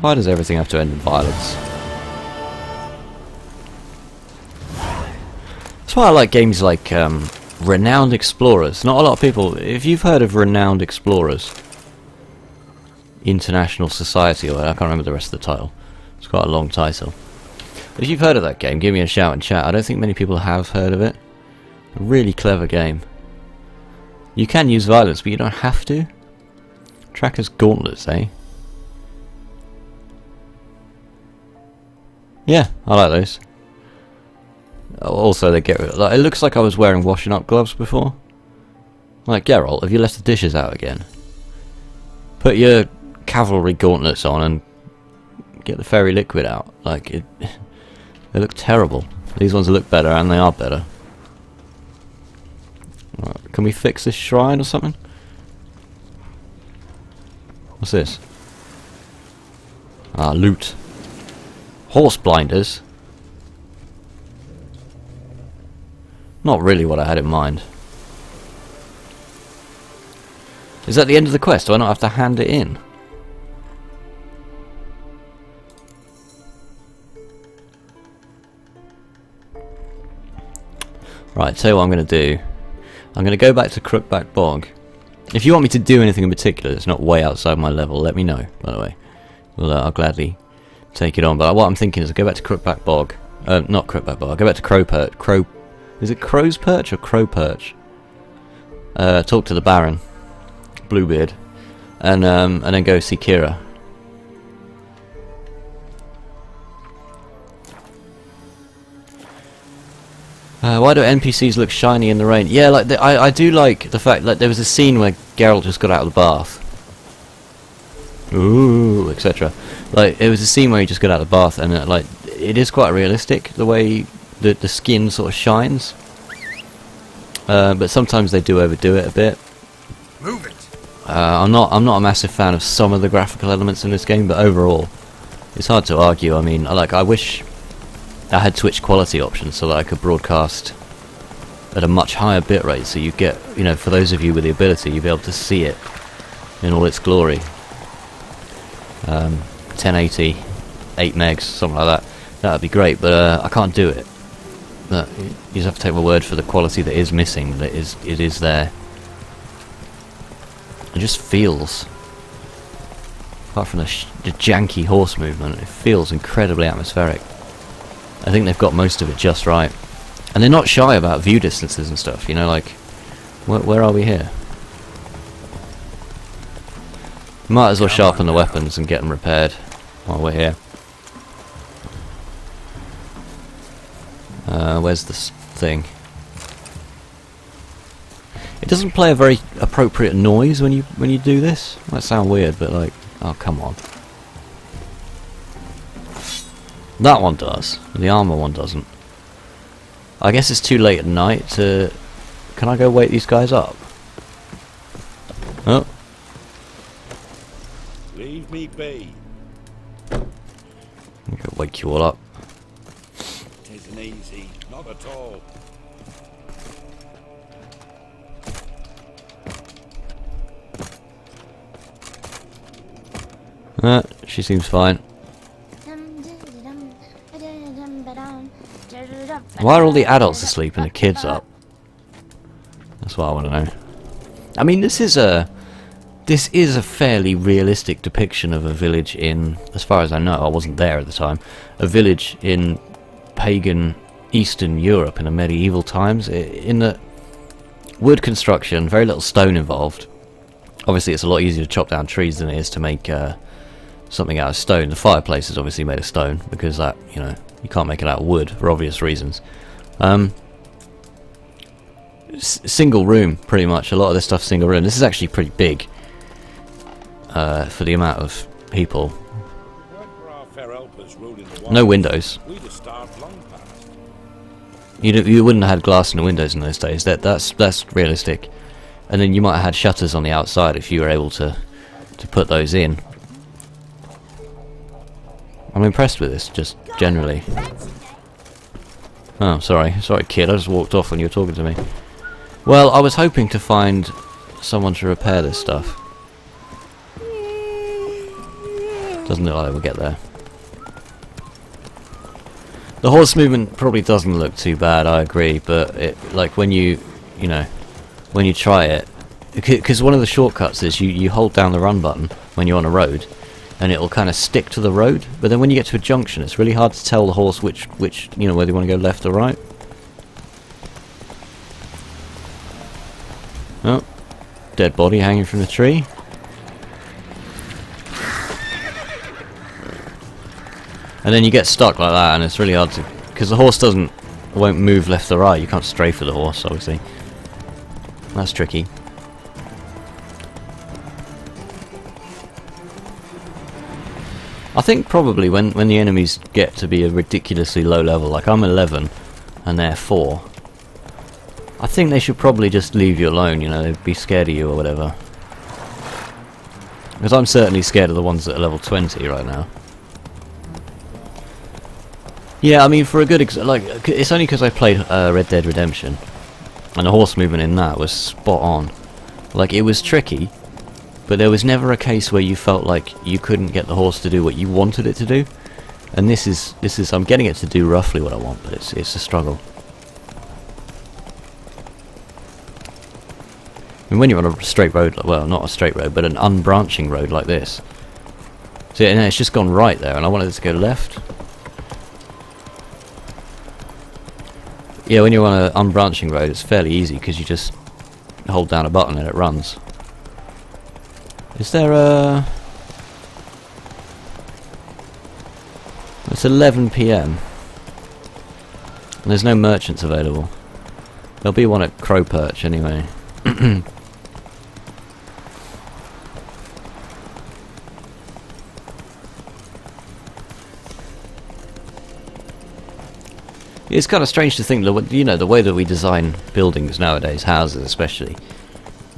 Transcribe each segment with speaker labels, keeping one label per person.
Speaker 1: Why does everything have to end in violence? That's why I like games like Renowned Explorers. Not a lot of people, if you've heard of Renowned Explorers, International Society, or I can't remember the rest of the title. It's quite a long title. If you've heard of that game, give me a shout in chat. I don't think many people have heard of it. A really clever game. You can use violence, but you don't have to. Tracker's Gauntlets, eh? Yeah, I like those. Also, they get rid of, like, it looks like I was wearing washing up gloves before. Like, Geralt, have you left the dishes out again? Put your cavalry gauntlets on and get the fairy liquid out. Like, they look terrible. These ones look better, and they are better. Right, can we fix this shrine or something? What's this? Ah, loot. Horse blinders. Not really what I had in mind. Is that the end of the quest? Do I not have to hand it in? Right, tell you what I'm going to do. I'm going to go back to Crookback Bog. If you want me to do anything in particular that's not way outside my level, let me know, by the way. Well, I'll gladly take it on. But what I'm thinking is I'll go back to Crookback Bog. Not Crookback Bog. I'll go back to Crowperch. Is it Crow's Perch or Crowperch? Talk to the Baron, Bluebeard, and then go see Kira. Why do NPCs look shiny in the rain? Yeah, like I do like the fact that there was a scene where Geralt just got out of the bath. Ooh, etc. Like, it was a scene where he just got out of the bath, and like, it is quite realistic the way the skin sort of shines. But sometimes they do overdo it a bit.
Speaker 2: Move it.
Speaker 1: I'm not a massive fan of some of the graphical elements in this game, but overall, it's hard to argue. I mean, I wish I had Twitch quality options so that I could broadcast at a much higher bitrate, so you get, you know, for those of you with the ability, you'll be able to see it in all its glory. 1080, 8 megs, something like that. That would be great, but I can't do it. But you just have to take my word for the quality that is missing. That it is there. It just feels, apart from the janky horse movement, it feels incredibly atmospheric. I think they've got most of it just right. And they're not shy about view distances and stuff, you know, like, where are we here? Might as well sharpen the weapons and get them repaired while we're here. Where's this thing? It doesn't play a very appropriate noise when you do this. Might sound weird, but like, oh come on. That one does. The armor one doesn't. I guess it's too late at night to... Can I go wake these guys up? Oh.
Speaker 2: Leave me be.
Speaker 1: I can wake you all up.
Speaker 2: Tisn't easy, not at all.
Speaker 1: She seems fine. Why are all the adults asleep and the kids up? That's what I want to know. I mean, this is a fairly realistic depiction of a village in, as far as I know, I wasn't there at the time, a village in pagan Eastern Europe in the medieval times. In the wood construction, very little stone involved. Obviously, it's a lot easier to chop down trees than it is to make something out of stone. The fireplace is obviously made of stone because that, you know, you can't make it out of wood for obvious reasons. Single room, pretty much. A lot of this stuff's single room. This is actually pretty big for the amount of people. No windows. You wouldn't have had glass in the windows in those days. That's realistic. And then you might have had shutters on the outside if you were able to put those in. I'm impressed with this, just generally. Oh, sorry kid, I just walked off when you were talking to me. Well, I was hoping to find someone to repair this stuff. Doesn't look like we'll get there. The horse movement probably doesn't look too bad, I agree, but like when you know, when you try it, because one of the shortcuts is you hold down the run button when you're on a road, and it'll kind of stick to the road, but then when you get to a junction, it's really hard to tell the horse which you know, whether you want to go left or right. Oh, dead body hanging from the tree. And then you get stuck like that, and it's really hard to, because the horse won't move left or right. You can't strafe for the horse, obviously. That's tricky. I think probably when the enemies get to be a ridiculously low level, like I'm 11 and they're 4, I think they should probably just leave you alone, you know, they'd be scared of you or whatever. Because I'm certainly scared of the ones that are level 20 right now. Yeah, I mean, for a good it's only because I played Red Dead Redemption, and the horse movement in that was spot on. Like, it was tricky, but there was never a case where you felt like you couldn't get the horse to do what you wanted it to do. And this is I'm getting it to do roughly what I want, but it's a struggle. I mean, when you're on a straight road, well, not a straight road, but an unbranching road like this. See, and it's just gone right there, and I wanted it to go left. Yeah, when you're on an unbranching road, it's fairly easy because you just hold down a button and it runs. Is there a... It's 11 PM. And there's no merchants available. There'll be one at Crow Perch anyway. It's kind of strange to think that, you know, the way that we design buildings nowadays, houses especially,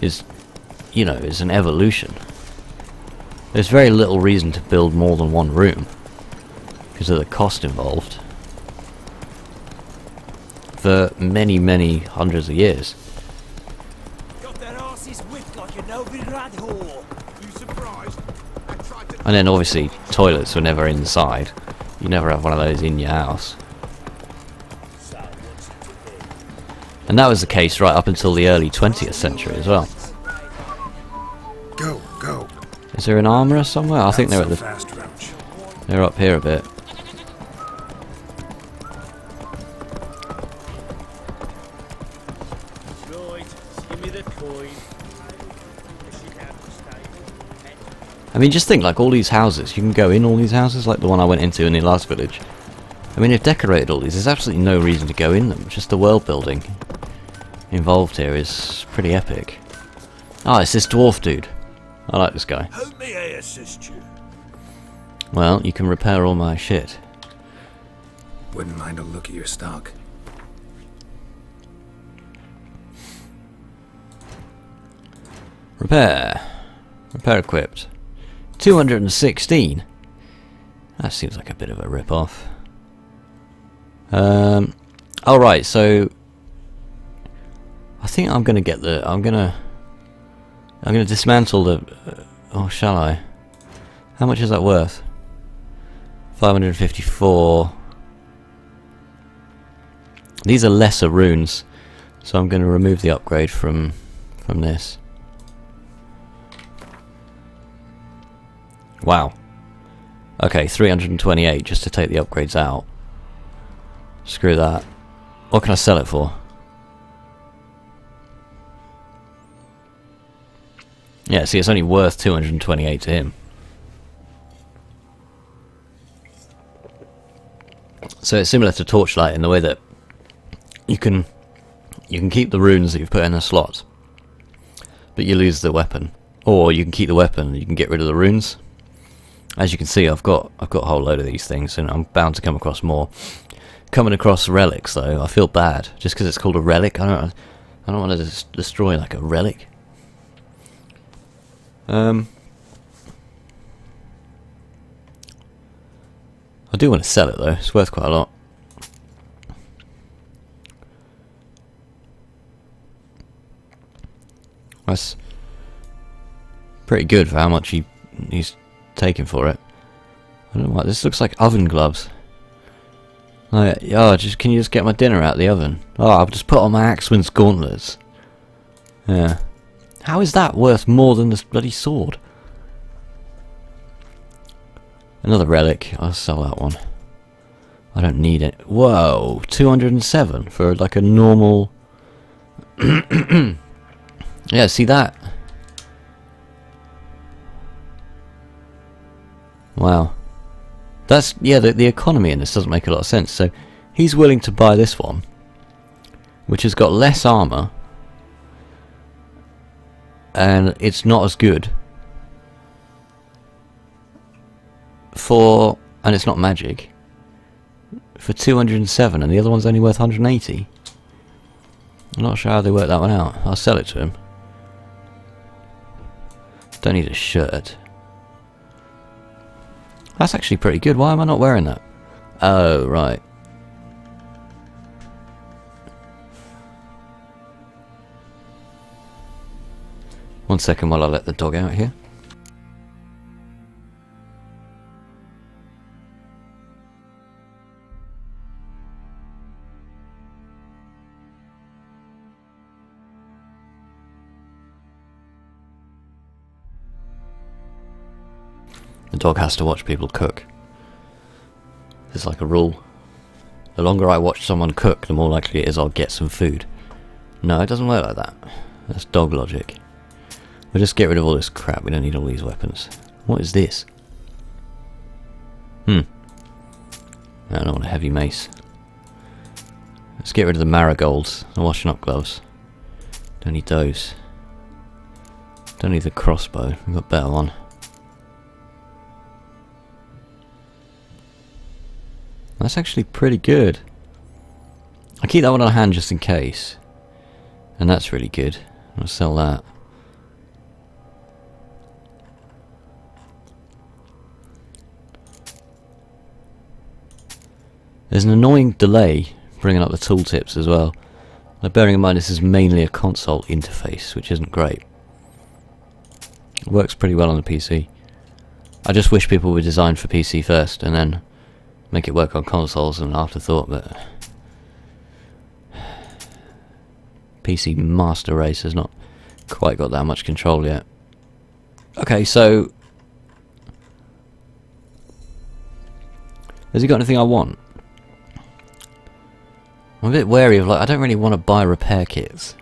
Speaker 1: is, you know, is an evolution. There's very little reason to build more than one room because of the cost involved for many, many hundreds of years.
Speaker 2: Got their asses whipped like a Novi Rad whore. You surprised? I tried to...
Speaker 1: And then obviously toilets were never inside. You never have one of those in your house. And that was the case right up until the early 20th century as well.
Speaker 3: Go, go.
Speaker 1: Is there an armourer somewhere? I think they're at the...
Speaker 3: fast roach.
Speaker 1: They're up here a bit.
Speaker 4: Right, give me the coin.
Speaker 1: I mean, just think, like, all these houses. You can go in all these houses, like the one I went into in the last village. I mean, they've decorated all these. There's absolutely no reason to go in them. Just the world building involved here is pretty epic. Ah, it's this dwarf dude. I like this guy.
Speaker 2: How may I assist you?
Speaker 1: Well, you can repair all my shit.
Speaker 3: Wouldn't mind a look at your stock.
Speaker 1: Repair. Repair equipped. 216. That seems like a bit of a rip-off. Oh right, so I think I'm gonna get the. I'm gonna dismantle the. Oh, shall I? How much is that worth? 554. These are lesser runes, so I'm going to remove the upgrade from this. Wow. Okay, 328 just to take the upgrades out. Screw that. What can I sell it for? Yeah, see, it's only worth 228 to him. So it's similar to Torchlight in the way that you can keep the runes that you've put in the slot, but you lose the weapon. Or you can keep the weapon and you can get rid of the runes. As you can see, I've got a whole load of these things, and I'm bound to come across more. Coming across relics, though, I feel bad just because it's called a relic. I don't want to destroy like a relic. I do want to sell it though. It's worth quite a lot. That's pretty good for how much he's taking for it. I don't know what, this looks like oven gloves. Like, oh, can you just get my dinner out of the oven? Oh, I'll just put on my Axeman's gauntlets. Yeah. How is that worth more than this bloody sword? Another relic. I'll sell that one. I don't need it. Whoa, 207 for like a normal... Yeah, see that? Wow. That's, yeah, the economy in this doesn't make a lot of sense. So, he's willing to buy this one, which has got less armor, and it's not as good, and it's not magic, for 207, and the other one's only worth 180. I'm not sure how they work that one out. I'll sell it to him. Don't need a shirt. That's actually pretty good. Why am I not wearing that? Oh, right. One second while I let the dog out here. The dog has to watch people cook. It's like a rule. The longer I watch someone cook, the more likely it is I'll get some food. No, it doesn't work like that. That's dog logic. We'll just get rid of all this crap. We don't need all these weapons. What is this? I don't want a heavy mace. Let's get rid of the marigolds. The washing up gloves. Don't need those. Don't need the crossbow. We've got a better one. That's actually pretty good. I keep that one on hand just in case. And that's really good. I'll sell that. There's an annoying delay bringing up the tooltips as well. Now, bearing in mind this is mainly a console interface, which isn't great. It works pretty well on the PC. I just wish people were designed for PC first and then make it work on consoles and afterthought, but PC Master Race has not quite got that much control yet. Okay, so has he got anything I want? I'm a bit wary of, like, I don't really want to buy repair kits,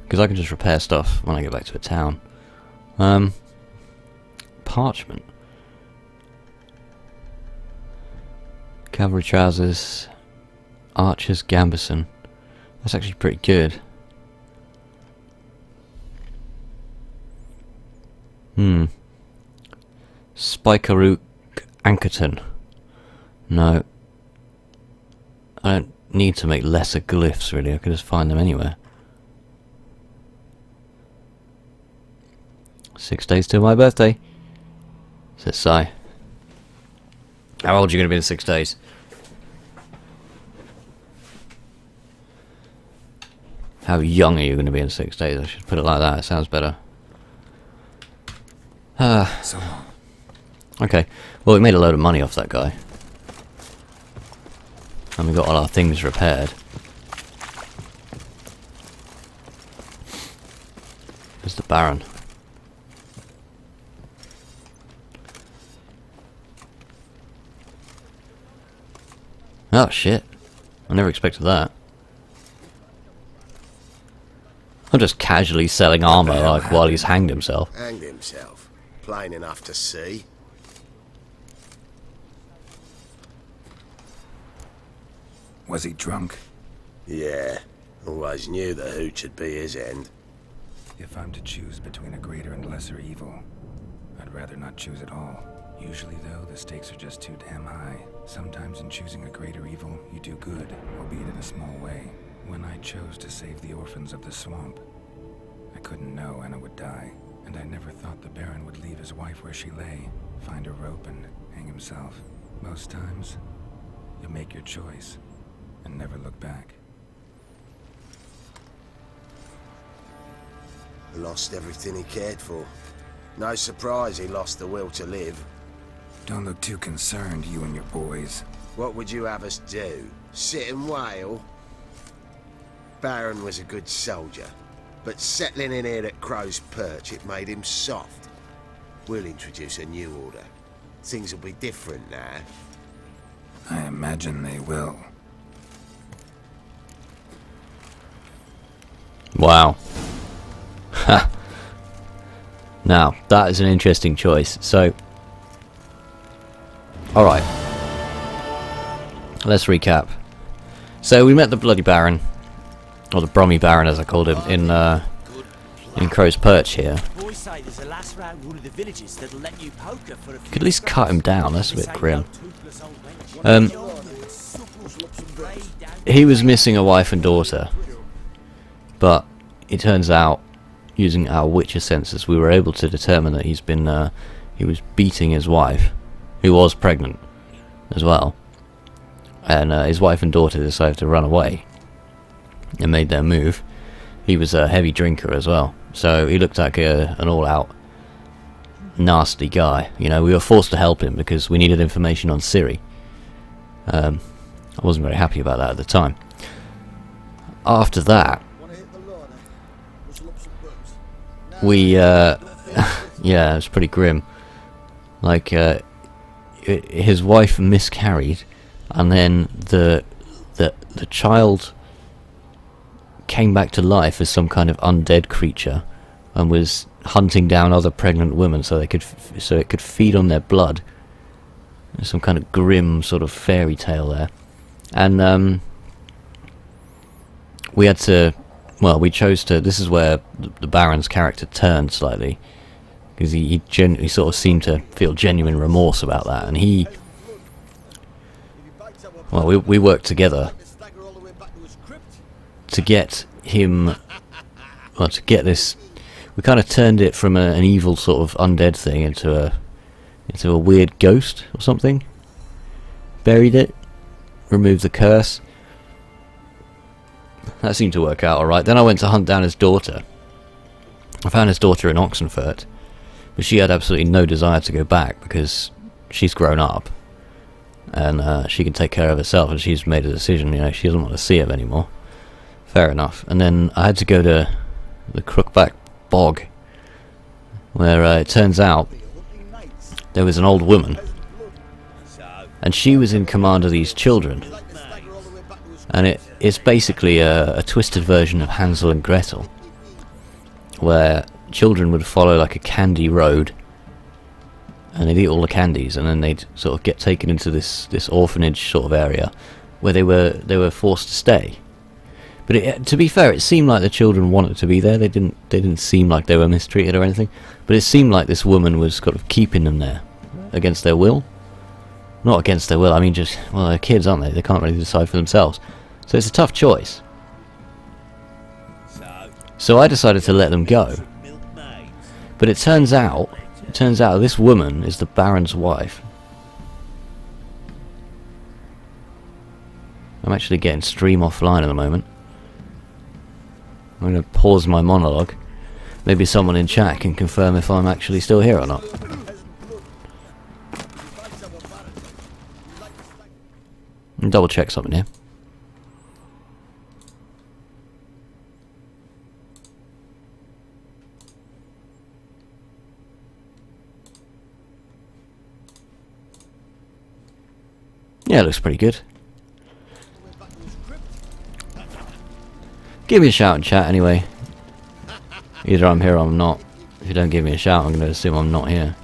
Speaker 1: because I can just repair stuff when I get back to a town. Parchment. Cavalry trousers. Archer's gambeson. That's actually pretty good. Spikeruk Ankerton. No. I don't need to make lesser glyphs, really. I can just find them anywhere. 6 days till my birthday, says Si. How old are you going to be in 6 days? How young are you going to be in 6 days? I should put it like that. It sounds better.
Speaker 3: So long.
Speaker 1: Okay. Well, we made a load of money off that guy. And we got all our things repaired. There's the Baron. Oh shit. I never expected that. I'm just casually selling armor like while he's hanged himself.
Speaker 5: Hanged himself. Plain enough to see.
Speaker 3: Was he drunk?
Speaker 5: Yeah. Always knew the hooch would be his end.
Speaker 3: If I'm to choose between a greater and lesser evil, I'd rather not choose at all. Usually, though, the stakes are just too damn high. Sometimes in choosing a greater evil, you do good, albeit in a small way. When I chose to save the orphans of the swamp, I couldn't know Anna would die, and I never thought the Baron would leave his wife where she lay, find a rope and hang himself. Most times, you make your choice and never look back.
Speaker 5: Lost everything he cared for. No surprise he lost the will to live.
Speaker 3: Don't look too concerned, you and your boys.
Speaker 5: What would you have us do? Sit and wail? Baron was a good soldier, but settling in here at Crow's Perch, it made him soft. We'll introduce a new order. Things will be different now.
Speaker 3: I imagine they will.
Speaker 1: Wow. Ha. Now, that is an interesting choice. So, alright. Let's recap. So, we met the Bloody Baron, or the Brummy Baron as I called him, in Crow's Perch here.
Speaker 2: Boys say there's a lass round one of the villages that'll let you poker for a few
Speaker 1: Could at least cut him down, that's a bit grim.
Speaker 2: Um,
Speaker 1: He was missing a wife and daughter, but it turns out, using our Witcher senses, we were able to determine that he was beating his wife, who was pregnant as well, and his wife and daughter decided to run away and made their move. He was a heavy drinker as well, so he looked like an all-out nasty guy. You know, we were forced to help him because we needed information on Ciri. I wasn't very happy about that at the time. After that, we, yeah, it was pretty grim. Like, his wife miscarried, and then the child came back to life as some kind of undead creature, and was hunting down other pregnant women so it could feed on their blood. There's some kind of grim sort of fairy tale there, and we had to. Well, we chose to. This is where the Baron's character turned slightly, because he sort of seemed to feel genuine remorse about that, and he. Well, we worked together to get him. Well, to get this, we kind of turned it from an evil sort of undead thing into a weird ghost or something. Buried it, removed the curse. That seemed to work out alright. Then I went to hunt down his daughter. I found his daughter in Oxenfurt, but she had absolutely no desire to go back because she's grown up and she can take care of herself, and she's made a decision, you know, she doesn't want to see him anymore. Fair enough. And then I had to go to the Crookback Bog, where it turns out there was an old woman, and she was in command of these children, and it's basically a twisted version of Hansel and Gretel, where children would follow like a candy road, and they'd eat all the candies, and then they'd sort of get taken into this orphanage sort of area where they were forced to stay. But to be fair, it seemed like the children wanted to be there. They didn't seem like they were mistreated or anything. But it seemed like this woman was kind of keeping them there against their will. Not against their will. I mean, just, well, they're kids, aren't they? They can't really decide for themselves. So it's a tough choice. So I decided to let them go. But it turns out this woman is the Baron's wife. I'm actually getting stream offline at the moment. I'm going to pause my monologue. Maybe someone in chat can confirm if I'm actually still here or not. And double check something here. Yeah, it looks pretty good. Give me a shout in chat anyway. Either I'm here or I'm not. If you don't give me a shout, I'm going to assume I'm not here.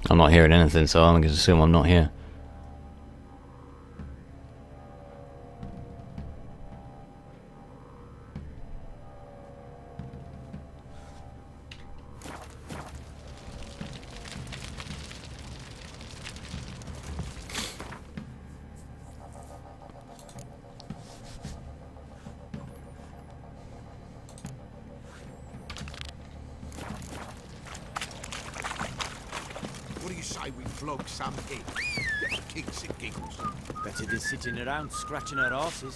Speaker 1: I'm not hearing anything, so I'm going to assume I'm not here.
Speaker 5: you say we flog some pig? Yeah, for kicks and giggles.
Speaker 2: Better than sitting around scratching our asses.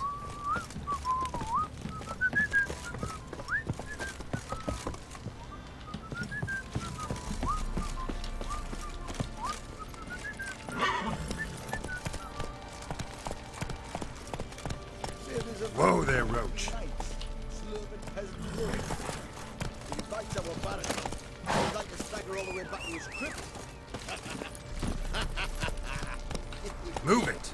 Speaker 3: Whoa there, Roach. Move it.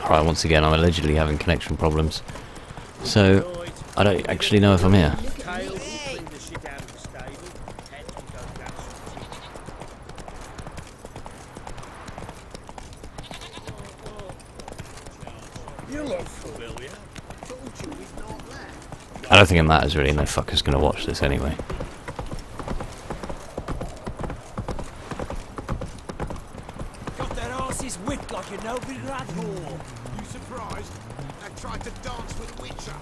Speaker 1: Alright, once again, I'm allegedly having connection problems. So, I don't actually know if I'm here.
Speaker 4: Kale will clean the shit out of the stable. Head will go down some You look familiar.
Speaker 1: I don't think it matters really, no fucker's gonna watch this anyway.
Speaker 2: Got their asses whipped like a nobody rat whore.
Speaker 5: You surprised? I tried to dance with Witcher.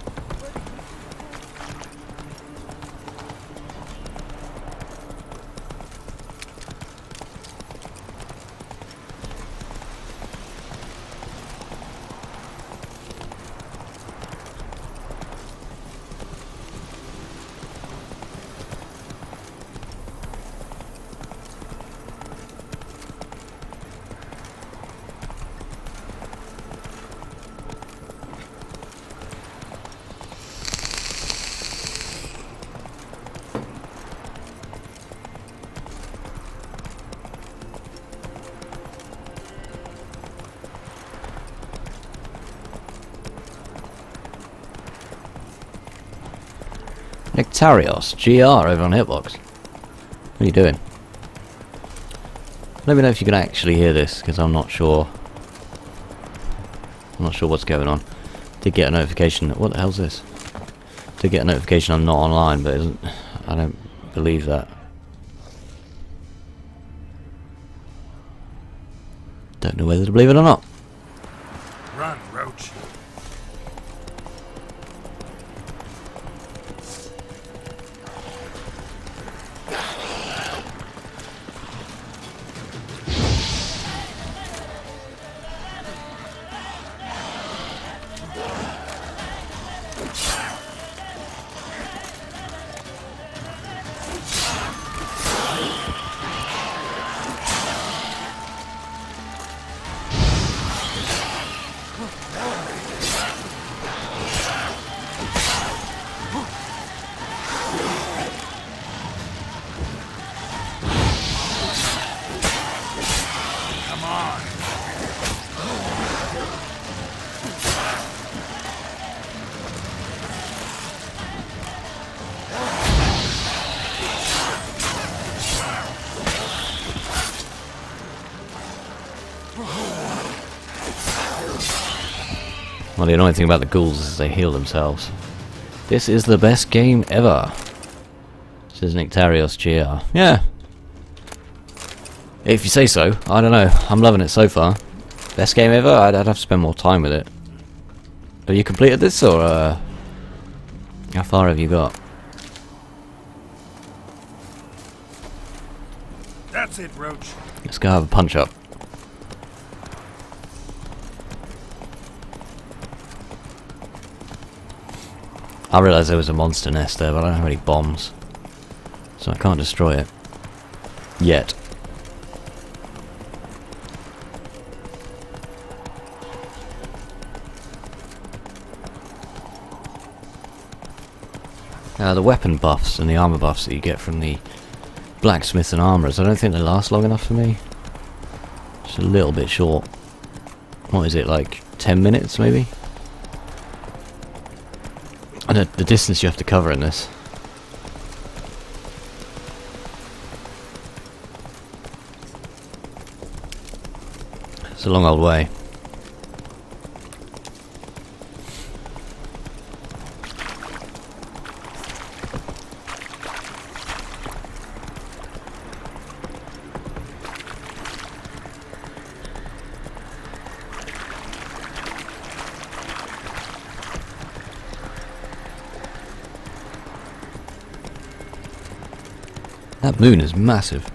Speaker 1: Nectarios, GR over on Hitbox. What are you doing? Let me know if you can actually hear this, because I'm not sure. I'm not sure what's going on. Did get a notification. What the hell's this? Did get a notification I'm not online, but it isn't, I don't believe that. Don't know whether to believe it or not.
Speaker 3: Run, Roach.
Speaker 1: Well, the annoying thing about the ghouls is they heal themselves. This is the best game ever. Says Nectarios GR. Yeah. If you say so. I don't know. I'm loving it so far. Best game ever? I'd have to spend more time with it. Have you completed this, or how far have you got?
Speaker 3: That's it, Roach.
Speaker 1: Let's go have a punch up. I realised there was a monster nest there, but I don't have any bombs, so I can't destroy it. Yet. The weapon buffs and the armour buffs that you get from the blacksmiths and armourers, I don't think they last long enough for me. Just a little bit short. What is it, like 10 minutes maybe? And the distance you have to cover in this. It's a long old way. That moon is massive.